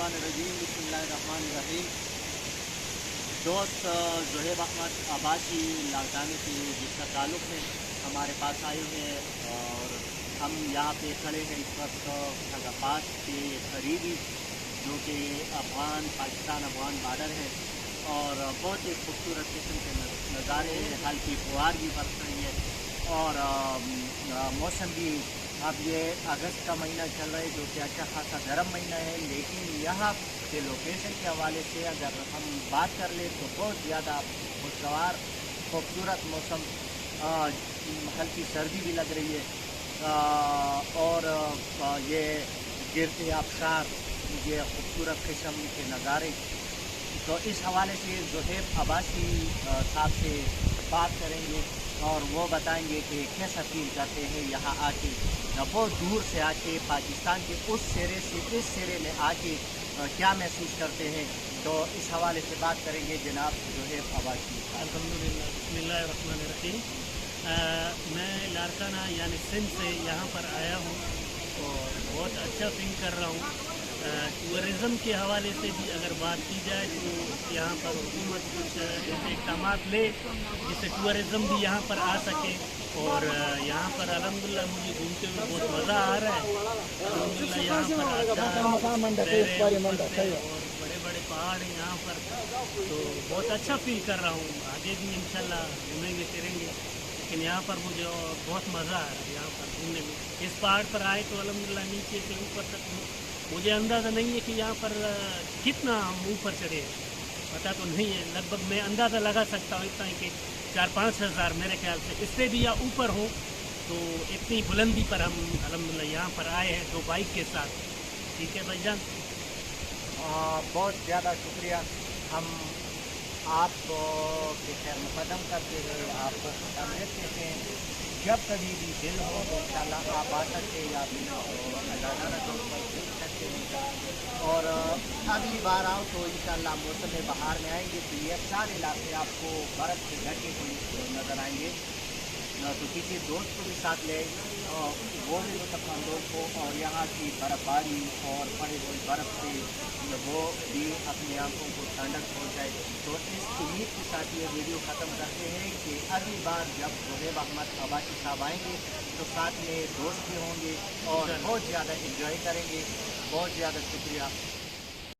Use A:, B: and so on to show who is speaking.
A: मिनशैतानिर्रजीम बिस्मिल्लाहिर्रहमानिर्रहीम। दोस्त ज़ोहेब अहमद आबासी लालकानी से जिसका ताल्लुक़ है हमारे पास आए हैं और हम यहाँ पे खड़े हैं इस वक्त फैज़ाबाद के करीबी जो कि पाकिस्तान अफगान बॉर्डर है और बहुत ही खूबसूरत किस्म के नज़ारे हैं। हल्की फुहार भी बरस रही है और मौसम भी अब ये अगस्त का महीना चल रहा है जो कि अच्छा खासा गर्म महीना है, लेकिन यहाँ के लोकेशन के हवाले से अगर हम बात कर ले तो बहुत ज़्यादा खुशगवार खूबसूरत मौसम, हल्की सर्दी भी लग रही है और ये गिरते आबशार, ये खूबसूरत किस्म के नज़ारे। तो इस हवाले से ज़ोहेब आबासी साहब से बात करेंगे और वो बताएंगे कि कैसा फील करते हैं यहाँ आके, बहुत दूर से आके पाकिस्तान के उस सिरे से इस सिरे में आके क्या महसूस करते हैं। तो इस हवाले से बात करेंगे जनाब ज़ोहेब आबासी।
B: अल्हम्दुलिल्लाह, बिस्मिल्लाहिर्रहमानिर्रहीम। मैं लारकाना यानी सिंध से यहाँ पर आया हूँ और बहुत अच्छा फील कर रहा हूँ। टूरिज़म के हवाले से भी अगर बात की जाए तो यहाँ पर हुकूमत कुछ ऐसे इक़दाम ले जिससे टूरिज़म भी यहाँ पर आ सके और यहाँ पर अल्हम्दुलिल्लाह मुझे घूमते हुए बहुत मज़ा आ रहा है। अल्हम्दुलिल्लाह यहाँ पर अच्छा और बड़े बड़े पहाड़ हैं यहाँ पर, तो बहुत अच्छा फील कर रहा हूँ। आगे भी इंशाल्लाह घूमेंगे फिरेंगे, लेकिन यहाँ पर मुझे बहुत मज़ा आ रहा है यहाँ पर घूमने में। इस पहाड़ पर आए तो अल्हम्दुलिल्लाह नीचे से ऊपर तक मुझे अंदाज़ा नहीं है कि यहाँ पर कितना हम ऊपर चढ़े, पता तो नहीं है। लगभग मैं अंदाज़ा लगा सकता हूँ इतना ही कि 4-5 हज़ार मेरे ख्याल से इससे भी या ऊपर हो। तो इतनी बुलंदी पर हम अल्हम्दुलिल्लाह यहाँ पर आए हैं 2 बाइक के साथ। ठीक है भाईजान,
A: बहुत ज़्यादा शुक्रिया। हम आपको खैर मुकदम करते हुए आपको खिदमत देते हैं। जब कभी भी दिल हो तो इंशाल्लाह आप आ सकते हैं, आप रोज़ाना तौर पर देख सकते हैं। और अगली बार आओ तो इंशाल्लाह मौसम बहार में आएंगे तो ये सारे इलाके आपको बर्फ़ से ढके हुए नज़र आएंगे। तो किसी दोस्त को भी साथ ले वो भी लुत्फ़अंदोज़ हो और यहाँ की बर्फ़बारी और पड़े हुए बर्फ़ से वो भी अपनी आंखों को ठंडक पहुँचाए। तो इस उम्मीद के साथ ये वीडियो ख़त्म करते हैं कि अगली बार जब ज़ोहेब अहमद आबासी साहब आएंगे तो साथ में दोस्त भी होंगे और बहुत ज़्यादा इंजॉय करेंगे। बहुत ज़्यादा शुक्रिया।